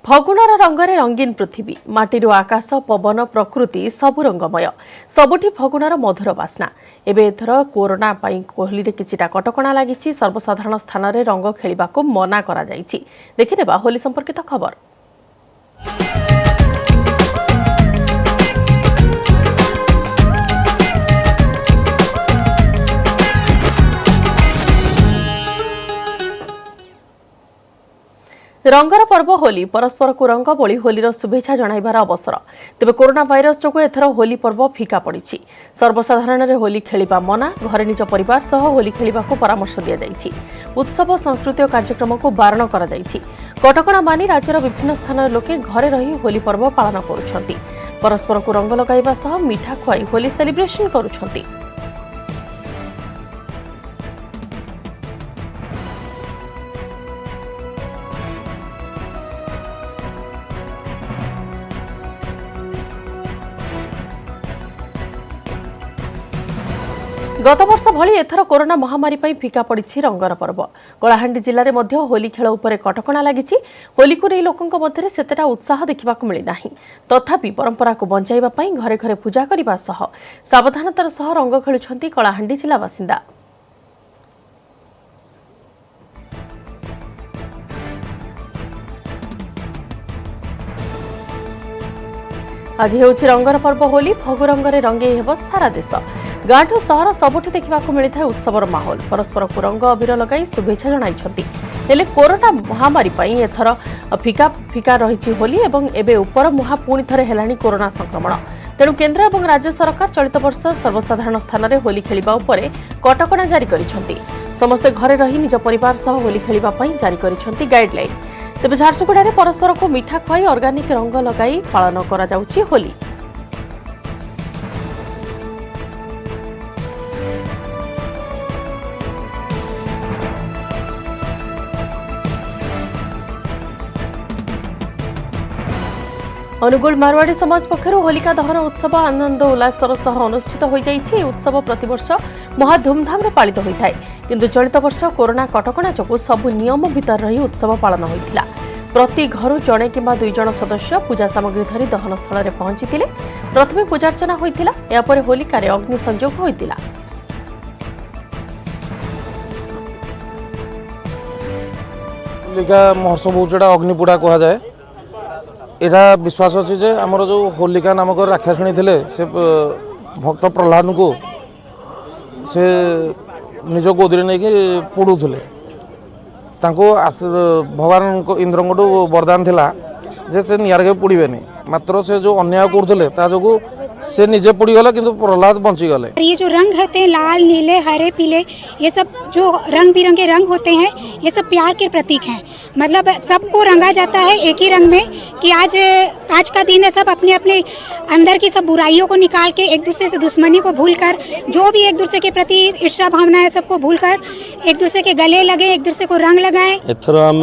फगुणर रंगरे रंगीन पृथ्वी माटीरू आकाश पवन प्रकृति सबु रंगमय सबुठी फगुणर मधुर बास्ना एबे एथर कोरोना पाई कोहली रे किछिटा कटकणा लागिछि। सर्वसाधारण स्थान रे रंग खेलिबाको मना करा जाइछि। देखिनेबा होली संपर्कित खबर। रंगर पर्व होली परस्पर को रंग बोली होलीर शुभेच्छा जणाइबार अवसर। तेबे कोरोना भाइरस जोगु एथर होली पर्व फिका पड़िछि। सर्वसाधारण रे होली खेलिबा मना, घरे निज परिवार सह होली खेलिबाको परामर्श दिया जाइछि। उत्सव सांस्कृतिक कार्यक्रम को बारण करा जाइछि। कटकणा मानि राज्यर विभिन्न स्थान लोके घरे रही होली पर्व पालन करुछंती। परस्पर को रंग लगाइबा सह मिठा खुआई होली सेलिब्रेशन करुछंती। गत वर्ष भली एथर कोरोना महामारी पर फिका पड़ी रंगर पर्व। कलाहांडी जिले में होली खेल उपर कटकणा लगी। होली को नहीं लोकों मध्य सेतेटा उत्साह देखा मिलना। तथापि परंपरा को बंचाइबा घरे घरे पूजा करने सह सावधानतार सह रंग खेलुछंती कलाहांडी जिला बासिंदा। आज हेउछि रंगर पर्व होली। फगु रंगरे रंगे हेब सारा देश। गाँठू सहर सबुठी देखा मिलता है उत्सवर माहौल। परस्पर को रंग अबीर लगाई शुभेच्छा जणाइछंती। हेले कोरोना महामारी पई एथर फिका फिका रही होली एवं एबे उपर मुहा पुणी थरे हेलानी कोरोना संक्रमण। तेणु केंद्र एवं राज्य सरकार चलित वर्ष सर्वसाधारण स्थान रे होली खेलिबा उपरे कटकणा जारी करिसंती। समस्त घरे रही निज परिवार सह होली खेलिबा पई जारी करिसंती गाइडलाइन। तेबे झारसुगुड़ा परस्पर को मिठा खुआई ऑर्गेनिक रंग लगाई पालन करा जाउछि होली। अनुगुल मारवाड़ी समाज पक्षर होलिका दहन उत्सव आनंद उल्लासर सह अनुष्ठित हो जाइछि। उत्सव प्रतिवर्ष महा धूमधाम रे पालित होइथाय, किंतु चलित वर्ष कोरोना कटकणा जोगु सबु नियम भितर रही उत्सव पालन होइथिला। प्रति घर जणे किंबा 2 जण सदस्य पूजा सामग्री धरी दहन स्थल रे पहुंचीथिले। प्रथमे पूजार्चना होइथिला, या परे होलिका रे अग्नि संयोग होइथिला। होलिका महोत्सव जोड़ा अग्निपोड़ा कहा जाए। एटा विश्वास अच्छी जे आमर जो होलिका नामक राक्षसुणी थे से भक्त प्रहलाद को से निज गोदी नहीं कि पोड़ुले। भगवान इंद्र को वरदान थिला जे से निआर के पोड़े, मात्र से जो अन्याय करते जो से निजे पोड़ीगला किंतु प्रहलाद बची गले। ये जो रंग होते हैं लाल नीले हरे पीले, ये सब जो रंग बिरंगे रंग होते हैं ये सब प्यार के प्रतीक हैं। मतलब सबको रंगा जाता है एक ही रंग में कि आज का दिन है। सब अपने अपने अंदर की सब बुराइयों को निकाल के एक दूसरे से दुश्मनी को भूलकर, जो भी एक दूसरे के प्रति ईर्ष्या भावना है सबको भूलकर एक दूसरे के गले लगे, एक दूसरे को रंग लगाएं। एथर आम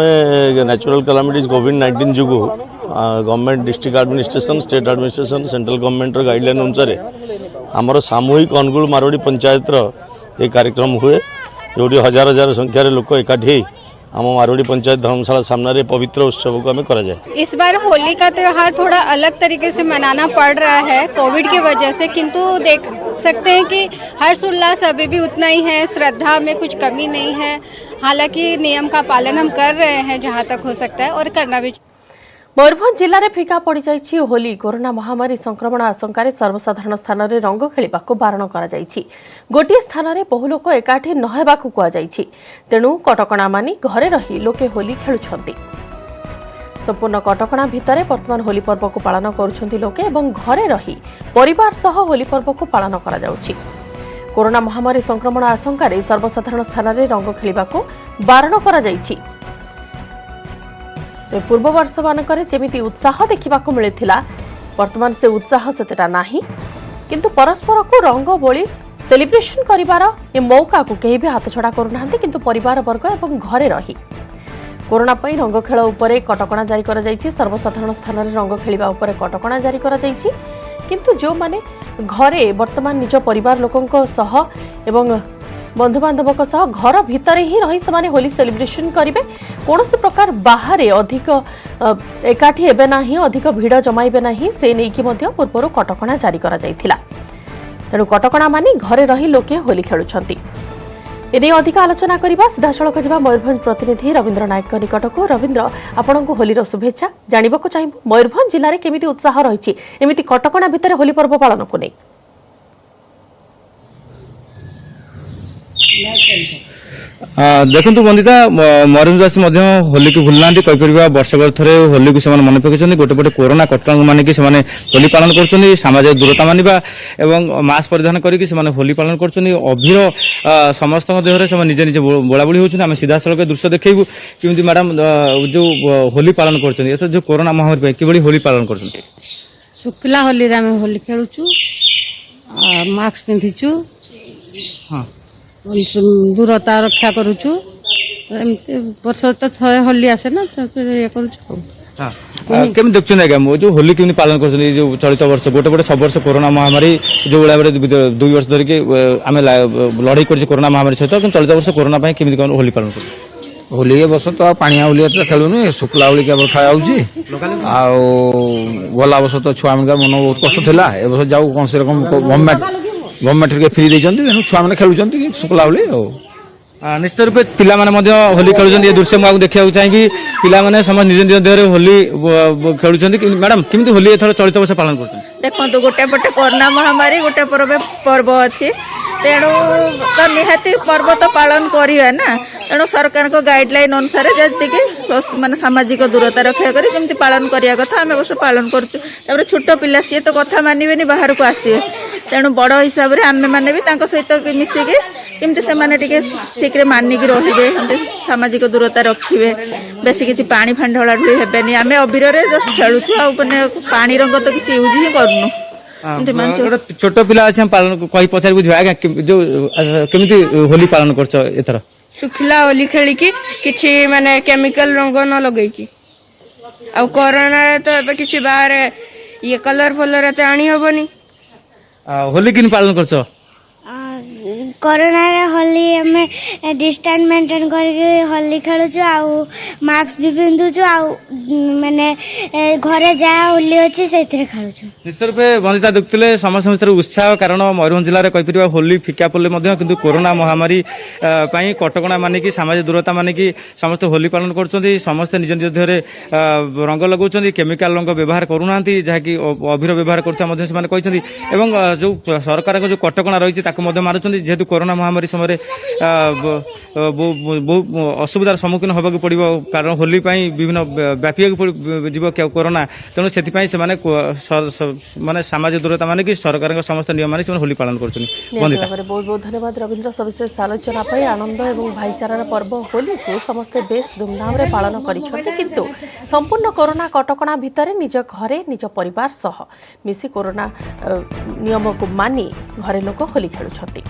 नेचुरल कैलामिटीज कोविड-19 जो government district administration state administration central government guideline अनुसार आमर सामूहिक अनुगुल मारवाड़ी पंचायत ये कार्यक्रम हुए, जो हजार हजार संख्यार लोक एकाठी आम मारवाड़ी पंचायत धर्मशाला सामने पवित्र उत्सव को हमें करा जाए। इस बार होली का त्यौहार थोड़ा अलग तरीके से मनाना पड़ रहा है कोविड की वजह से, किंतु देख सकते हैं कि हर्ष उल्लास अभी भी उतना ही है। श्रद्धा में कुछ कमी नहीं है। हालांकि नियम का पालन हम कर रहे हैं जहाँ तक हो सकता है और करना भी। मयूरभंज जिले में फिका पड़ी जाइछि होली। कोरोना महामारी संक्रमण आशंका सर्वसाधारण स्थान में रंग खेलिबाको बारण करा जाइछि। गोटे स्थान में बहु लोक एकाठी न हेबाकु कुआ जाइछि। तेणु कटकणा मानि घरे रही लोके होली खेलुछंती। संपूर्ण कटकणा भितरे वर्तमान होली पर्व को पालन करुछंती लोके एवं घरे रही परिवार सह होली पर्व को पालन करा जाउछि। कोरोना महामारी संक्रमण आशंका सर्वसाधारण स्थान में रंग खेलिबाको बारण करा जाइछि। पूर्व वर्ष मानक जमी उत्साह देखा मिलता वर्तमान से उत्साह सेतेटा नाही, किंतु परस्पर को रंग बोली सेलिब्रेशन करिवार ए मौका को कहीं भी हाथ छड़ा करूना, किंतु परिवार वर्ग एवं घरे रही कोरोना पई रंग खेल उपरे कटकणा जारी करा जाइछि। सर्वसाधारण स्थान में रंग खेलिबा उपरे कटकणा जारी करा जाइछि, किंतु जो माने घरे वर्तमान निज परिवार लोकंक सह एवं बंधुबांधव घर भितर ही रही से होली सेलिब्रेशन करेंगे। कौन प्रकार बाहर अधिक एकाठी हेबे नाही, अधिक भिड़ जमाइबे नाही, से नेकी मध्य पूर्व कटकणा जारी करा जायथिला। तेणु कटकणा मानि घरे रही लोके होली खेलुछंती। एने अधिक आलोचना करबा सीधासळख जिबा मयूरभंज प्रतिनिधि रविंद्र नायक निकटको। रविंद्र, आपणको होलीर शुभेच्छा जानिबाको चाहिबो मयूरभंज जिल्ला रे केमिति उत्साह रहिछि एमिति कटकणा भितर होली पर्व पालन को नै। देखु बंदिता मयूरभंजवासी होली को भूलना कहीपर वर्षक थे होली को मन पकड़ गोटे पटे कोरोना कटकणा मानिक होली पालन कर सामाजिक दूरता मानवा और मास्क परिधान करके होली पालन कर अभीर समस्त देहरे से निजे निजे बोलाबोली होती आम सीधा सड़क दृश्य देखू कि मैडम जो होली पालन कर जो कोरोना महामारी कि होली पालन कर शुक्ला होली होली खेलुचु मास्क पिंधिचु हाँ दूरता रक्षा करुचु एमती वर्ष तो थे होली आसे ना ये करुचु। केमी देखुं आज्ञा जो होली केमी पालन कर जो चलित वर्ष गोटे गोटे सब वर्ष कोरोना महामारी जो भाई 2 वर्ष धरिकी आम लड़ाई कर कोरोना महामारी सहित चलित वर्ष कोरोना केमी होली पालन कर होली ए वर्ष तो पाणिया होली तो खेलुनु शुक्ला होली केवल खाऊँ गला वर्ष तो छुआ मन बहुत कष्ट था ए वर्ष जाऊ कौन से रकम गवर्नमेंट फ्री देते छुआ मैंने खेलुं शुक्ला होली निश्चित रूपे पिला होली खेलुं ये दृश्य मुझे देखा चाहिए पिला समस्त निज निज देह होली खेलुं। मैडम केमती होली एथर चलित वर्ष पालन कर देखो गोटे पटे कोरोना महामारी गोटे पर्व अच्छी तेणु तो निहाती पर्व तो पालन करिए ना तेणु सरकार को गाइडलाइन अनुसार जी माने सामाजिक दूरता रक्षा करी जमी पालन करिया कथा आम वर्ष पालन कर छोट पिला सी तो कथा मानवे बाहर को आसवे तेणु बड़ हिसाब से आम मैंने भी सहित मिसिकी केमती से माने ठीक मानिक रे सामाजिक दूरता रखिए बेसी किसी पानी फाणी ढलाढुली हेबेनी आम अबीर जस्ट खेलुचु आने पानी रंग तो किसी यूज ही करनु। छोट पिला अच्छे पालन कही पचार बुझे आज्ञा जो केमती होली पालन कर शुक्ला होली खेली किछि माने केमिकल रंग न लगेकी आ कोरोना तो एबे किछि बाहर ये कलर फलर तो आनी हबनी। होली किन पालन कर कोरोना रे होली हमें डिस्टेंस मेंटेन करके होली खेलुछु आ मास्क भी पिंधुछु आ माने घरे जा होली अछि सेथिरे खेलुछु। निश्चित रूपे बंदिता देखुले समस्त उत्साह कारण मयूरभंज जिले में कहीपर होली फिका पड़े किंतु कोरोना महामारी कटकणा मानिक सामाजिक दूरता मानिक समस्त होली पालन कर समस्त निज निज देहरे रंग लगाउछन्ती केमिकल रंग व्यवहार करूना जहाँकि अभीर व्यवहार कर जो सरकार जो कटकणा रही मारुछन्ती जेहेतु कोरोना महामारी समय बहुत असुविधार सम्मुखीन होगा पड़ो कारण होली विभिन्न व्यापी कोरोना तेणु से माने सामाजिक दूरता माने कि सरकार समस्त नियम माने होली पालन कर। बहुत बहुत धन्यवाद रविंद्र सविशेष आलोचना आनंद और भाईचारार पर्व होली को समस्ते बेस धूमधाम रे पालन करिसेंति किंतु संपूर्ण कोरोना कटकणा भितर निज घरे निज परिवार सह मिसी कोरोना नियम को मानि घरे लोक होली खेलुछंती।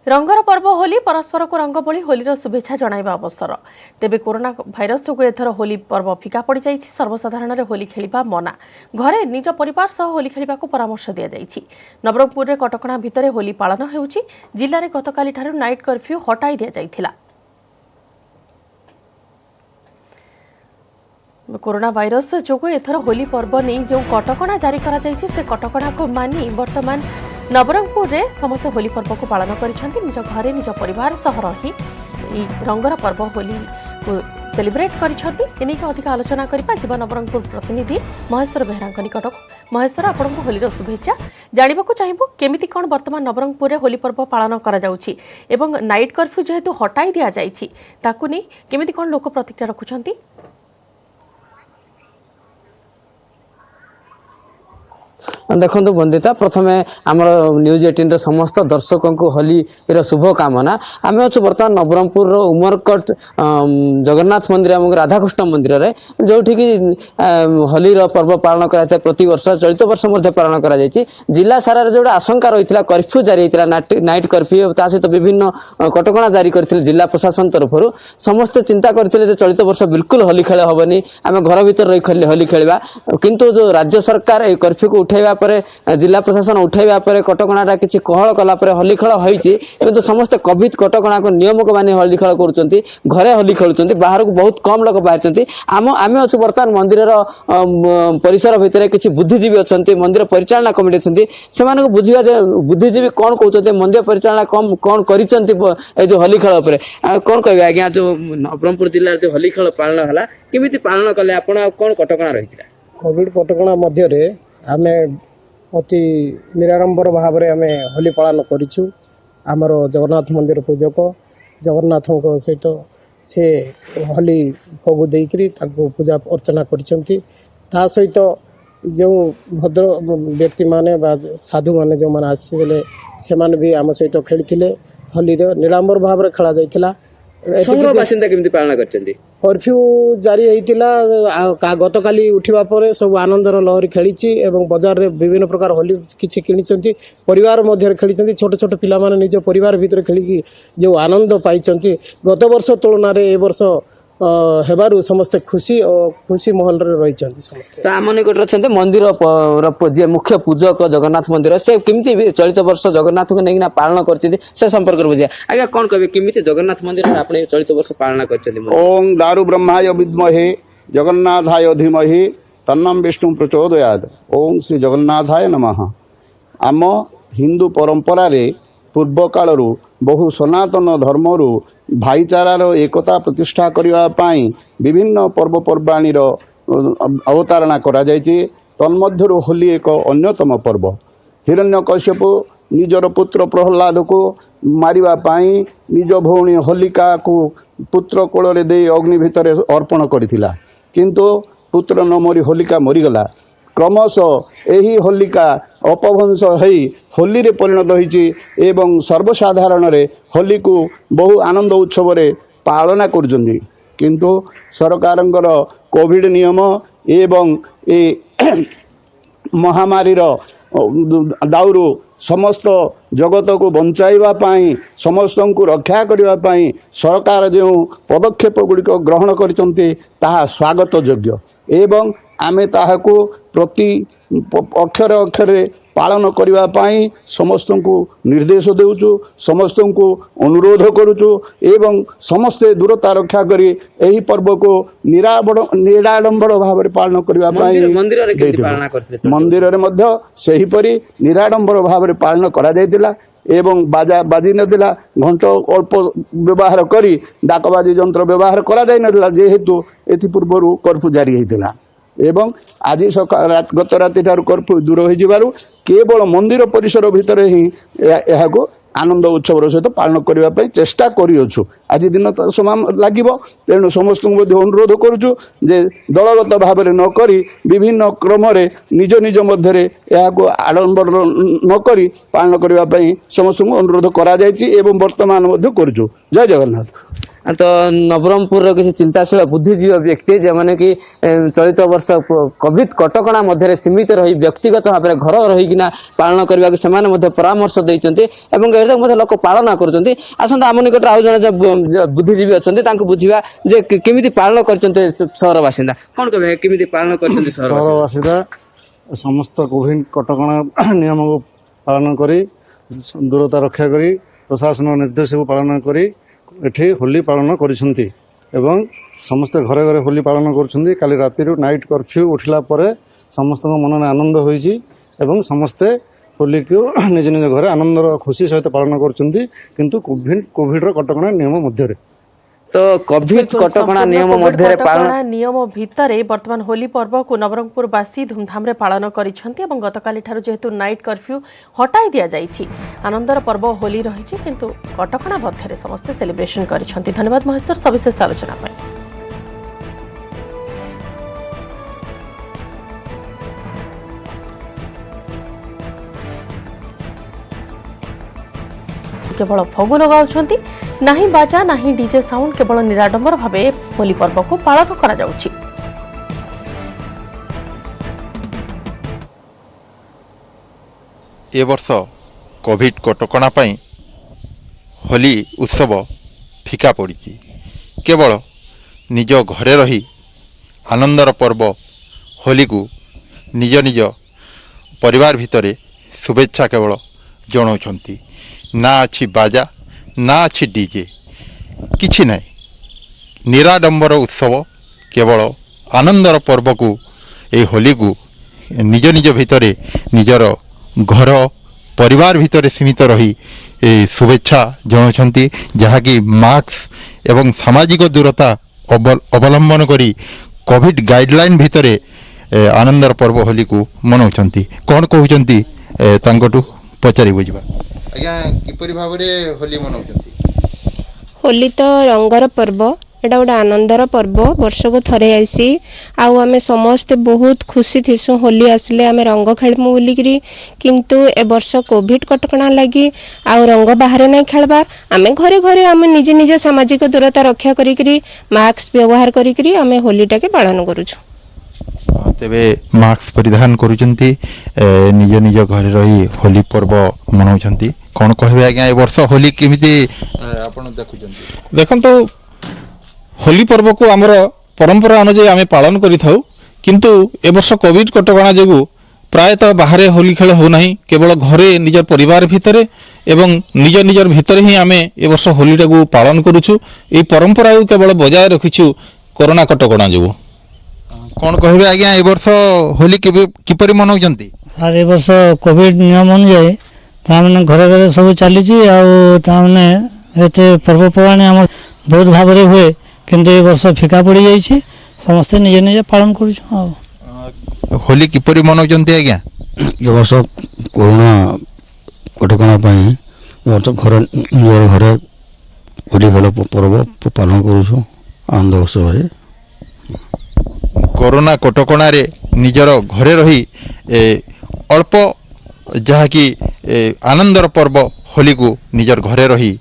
रंगर पर्व होली परस्पर को रंग बोली होलीर शुभेच्छा जणाइबा अवसर तेबे कोरोना भाइरस जो एथर होली पर्व फिका पड़ जाइछि सर्वसाधारण रे होली खेलिबा मना घरे निज परिवार सह होली खेलिबा को परामर्श दिया जाइछि। नवरंगपुर रे कटकणा भितरे होली पालन हेउछि जिल्ला रे गतकाली ठारू नाइट कर्फ्यू हटाई दिया जाइथिला। कोरोना भाइरस जो एथर होली पर्व नहीं जो कटकणा जारी करा जाइछि से कटकणा को मानि वर्तमान नवरंगपुर रे समस्त होली पर्व को पालन करिसेंति निज घरे निज परिवार सह रही रंगर पर्व होली को सेलिब्रेट करिसेंति एने के अधिक आलोचना करिपा जीवन नवरंगपुर प्रतिनिधि महेश्वर बेहरा निकटक। महेश्वर आपनको होलीर शुभेच्छा जानिबाकू चाहिबो केमिति कोन वर्तमान नवरंगपुर रे होली पर्व पालन करा जाउछि एवं नाइट कर्फ्यू जेहेतु हटाई दिया जाइछि ताकू नै केमिति कोन लोक प्रतिक्रिया रखुछंती। देखो बंदिता प्रथम आमर न्यूज 18 समस्त दर्शकों को होली शुभकामना आम अच्छे बर्तमान नवरंगपुर उमरकट जगन्नाथ मंदिर और राधाकृष्ण मंदिर रे जो कि होली पर्व पालन कराए प्रति वर्ष चलित वर्ष पालन करा जिला सारा जो आशंका रही कर्फ्यू जारी होता नाइट कर्फ्यू ता सहित विभिन्न कटकणा जारी करते जिला प्रशासन तरफ समस्ते चिंता करते चलित वर्ष बिल्कुल होली खेल हेनी आम घर भर रही होली खेलवा किंतु जो राज्य सरकार कर्फ्यू को उठाइबा परे जिला प्रशासन उठाइबा परे कटकणाटा किछि कोहल कला परे होली खेल होईछि किंतु समस्त कोविड कटकणा को नियम को मानि होली खेल करूचंती घरे होली खेलुचंती बाहर को बहुत कम लोग बाहरचंती आमे अछि वर्तमान मंदिर रो परिसर भितरे किछि बुद्धिजीवी अछंती मंदिर परिचालना कमिटी अछंती सेमान को बुझिबा जे बुद्धिजीवी कोन कहउचंती मंदिर परिचालना कम कोन करिचंती ए जो होली खेल ऊपर कोन कहबे आज्ञा जो नवरंगपुर जिल्ला जो होली खेल पालन हला केमिति पालन कले आपण कोन कटकणा रहितला कोविड कटकणा मध्य रे आमे अति निराडंबर भाव रे आमे होली पालन करिछु हमर जगन्नाथ मंदिर पूजक जगन्नाथ को सहित से होली फगु देकरी ताको पूजा अर्चना करिसंती ता सहित जो भद्र व्यक्ति माने बा साधु माने जो माने आसीले से माने भी आम सहित खेलिथिले होली रे निराडंबर भाव रे खेला जायतिला संग्रह बासिंदा केमिति पालन करचंती कर्फ्यू जारी होइतिला गतकाली उठिबा परे सब आनंदर लहरी खेलिछि एवं बाजार रे विभिन्न प्रकार होली किछि किनिचंती परिवार मध्य खेलिचंती छोट छोट पिला माने निज परिवार भीतर खेलिकी जो आनंद पाइचंती गत वर्ष तुलना रे ए वर्ष हेबारु समस्त खुशी और खुशी महल रे रहिचंती समस्त तो आम निकट रछंते मंदिर जे मुख्य पूजक जगन्नाथ मंदिर से केमिति चलित वर्ष जगन्नाथ को नेकिना पालन करचंती से संपर्क रे बुझिया आगे कोन कहबे केमिति जगन्नाथ मंदिर आपने चलित वर्ष पालन करचंती ओम दारु ब्रह्माय विद्महे जगन्नाथाय धीमहि तन्नम विष्णु प्रचोदयात् ओम श्री जगन्नाथाय नमः आम हिंदू परंपरा रे पूर्व कालरू बहु सनातन धर्मरू भाईचारार एकता प्रतिष्ठा करिवा पाई विभिन्न पर्वपर्वाणी अवतारणा करा जायछि तन्मध्यरु होली एक अन्यतम पर्व हिरण्यकश्यप निजर पुत्र प्रहलाद को मारिबा पाई निज भौणी होलिका को पुत्र कोल रे दे अग्नि भितर अर्पण करथिला किंतु पुत्र न मरी होलिका मरीगला क्रमश एही होलिका अपभंश होई होली रे परिणत होईछि एवं सर्वसाधारण रे होली को बहु आनंद उत्सव रे पालना करजंदी किंतु सरकारंकर कोविड नियम एवं ए महामारी रो दाउरू समस्त जगत को बंचाइबा पाई समस्त को रक्षा करिबा पाई सरकार जो पदक्षेप गुड़िक ग्रहण करचंती ताहा स्वागत योग्य एवं आमे ताहाको प्रति अक्षर अक्षरे पालन करिबा पाई समस्त को निर्देश देउछु समस्त को अनुरोध करूछु एवं समस्ते दूरता रक्षा करी एही पर्व को निराडंबर भाव रे पालन करिबा पाई मंदिर रे केमिति पालन करथिले मंदिर रे मध्य सेही परी निराडंबर भाव रे पालन करा जायतिला एवं बाजा बाजी नदिला घंट अल्प व्यवहार करी डाकबाजी यंत्र व्यवहार करा जाय नदिला जेहेतु एथि पूर्वरु कर्फ्यू जारी हेतिला एवं आज गत राति ठार कर्फ्यू दूर हो जिबारु केवल मंदिर परिसर भितर ही को आनंद उत्सव सहित पालन करने चेष्टा करूँ आज दिन समय लगे तेणु समस्त अनुरोध करुचु जे दलगत भाव में नक विभिन्न क्रम निज निज मध्य आडंबर नक पालन करने समस्त अनुरोध करा वर्तमान करुचु। जय जगन्नाथ। तो नवरंगपुर किसी चिंताशील बुद्धिजीवी व्यक्ति जो मैंने कि चलित वर्ष कोविड कटकणा मध्य सीमित रही व्यक्तिगत भाव में घर रहीकिना पालन करने को परामर्श देते लोक पालन कर आम निकट आउ जन बुद्धिजीवी अच्छा बुझा जे केमी पालन कर सहर बासिंदा कौन कहे केमी पालन कर सहर बासिंदा समस्त कोविड कटकणा नियम को पालन कर दूरता रक्षा कर प्रशासन निर्देश को पालन कर एठी होली पालन करिसंती एवं समस्त घरे घरे होली पालन करुछंती। काली राति नाइट कर्फ्यू उठिला परे समस्त मन में आनंद होईची एवं समस्ते होली को निज निज घरे आनंदर खुशी सहित पालन करुछंती किंतु कोविड रो कटकणा नियम मध्य तो कोविड कटकणा नियम मध्य पालन नियम भितर वर्तमान होली पर्व को नवरंगपुरवासी धूमधाम रे पालन करिसंती एवं गतकाली ठारू जेहेतु नाइट कर्फ्यू हटाई दिया जाइछि आनंदर पर्व होली रहिछि किंतु कटकणा मध्य समस्त सेलिब्रेशन करिसंती। धन्यवाद महेश्वर सविशेष आलोचना पर। केवल फगु लगाउछंती नाही बाजा नाही डीजे साउंड केवल निराडंबर भावे होली पर्व को पालन करा जाउछि। ए वर्ष कोविड कटकणा पई होली उत्सव फिका पड़ी केवल निज घरे रही आनंदर पर्व होली को निज निज परिवार भितरे शुभेच्छा केवल जनाउछंती। ना अच्छी बाजा ना अच्छी डीजे किछि नहीं, निराडंबर उत्सव केवल आनंदर पर्व को ए होली को निज निज भितरे निजर घर परिवार भितरे सीमित रही शुभेच्छा जनाउछंती, जहाँकि मास्क एवं सामाजिक दूरता अवलंबन करी कोविड गाइडलाइन भितरे आनंदर पर्व होली को मनाउछंती। कौन कहउछंती तांकटू पचारि बुझिबा। आज्ञा किपरि भाबरे होली मनाउछंती? होली तो रंगर पर्व, एटा गोटे आनंदर पर्व, वर्ष को थरे आसी आउ आमे समस्ते बहुत खुशी थिसु होली आसले आमे रंग खेलमु बोलिकरी, किंतु ए वर्ष कोविड कटकणा लगी आउ रंग बाहर नहीं खेलबार, आमे घरे घरे आमे निज निज सामाजिक दूरता रक्षा करिकरी मास्क व्यवहार करिकरी आमे होलीटा के पालन करूछु। तेबे मास्क परिधान करूचंती, निज निज घरे रही होली पर्व मनाउछंती। कौन कहबे आज्ञा ए वर्ष होली केमिति आपण देखुचंती? देखंतु होली पर्व को आमर परंपरा अनुसार आम पालन करिथाउ, किंतु ए वर्ष कोविड कटकणा जोगु प्रायतः बाहर होली खेल हो नहीं, केवल घरे निज परिवार भितरे एवं निज निजर भितरे ही आम ए वर्ष होलीटा को पालन करूछु। ए परंपरा को केवल बजाय रखिछु कोरोना कटकणा जोगु। कौन कहबे आज्ञा ए वर्ष होली किपरि मनाउचंती? सर ए वर्ष कोविड नियम अनुसार तामने घरे घरे सब चली तामने एते पर्वपर्वाणी आम बहुत भाव में हुए, किंतु ए वर्ष फिका पड़ जाइए, समस्ते निजे निजे पालन कर। होली किपरि मनाउचंती आज्ञा? ए वर्ष कोरोना कटकणा वर्ष घर निजर घरे होली खेल पर्व पालन करूँ आनंद उत्सव। कोरोना कटकणा रे निजर घरे रही अल्प जहाँकि आनंदर पर्व होली को निजर घरे रही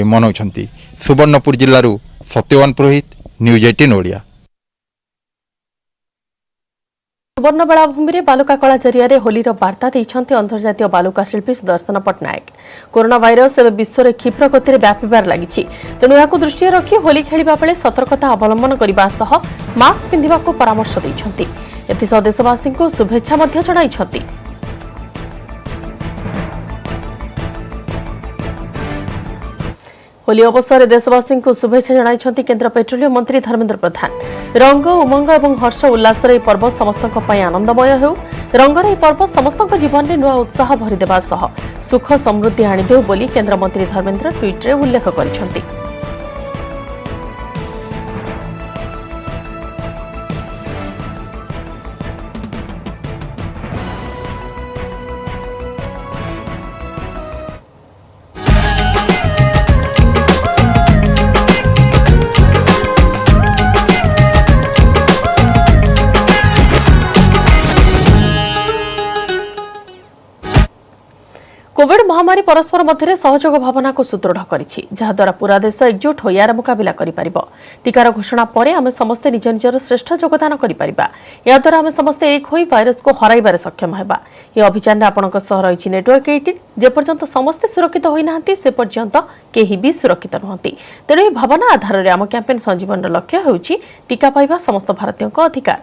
मनाउछंती। सुवर्णपुर जिल्लारू सत्यवान पुरोहित, न्यूज 18 ओडिया। सुवर्ण बेलाभूमि में बालुका कला जरिया होलीर बार्ता देइछन्ति अंतर्जातीय बालुका शिल्पी सुदर्शन पट्टनायक। कोरोना भाइरस एवं विश्व में क्षिप्र गति व्यापार लगी, तेणु यहाँ दृष्टि रखी होली खेलिबा बेले सतर्कता अवलंबन करने सह मास्क पिंधिबा को परामर्श देइछन्ति। एथिसह देशवासी को शुभेच्छा मध्य जणाइछन्ति। होली अवसर में देशवासी को शुभेच्छा जणाइछन्ति केन्द्र पेट्रोलियम मंत्री धर्मेन्द्र प्रधान। रंग उमंग और हर्ष उल्लास पर्व समस्त आनंदमय हो, रंगर पर्व समस्त जीवन में नुआ उत्साह भरीदेवा सह सुख समृद्धि आनिदेउ बोली केन्द्र मंत्री धर्मेन्द्र ट्विट्रे उल्लेख करिछन्ति। कोविड महामारी परस्पर मध्य सहयोग भावना को सुदृढ़ करिछि, जहाद्वारा पूरा देश एकजुट हो यार मुकाबिला करिपारिबो। टीकार घोषणा परे आमे समस्ते निज निजर श्रेष्ठ योगदान करिपारिबा। याद्वारा आमे समस्ते एक होई भाइरस को हराइबारे सक्षम हेबा। ये अभियान रे आपनक सह रहिछि नेटवर्क 18। जे पर्यंत समस्ते सुरक्षित होई नाहंती से पर्यंत केही भी सुरक्षित नहंती। तेणु भावना आधार रे आम कैंपेन संजीवन लक्ष्य हेउछि टीका पाइबा समस्त भारतीयों अधिकार।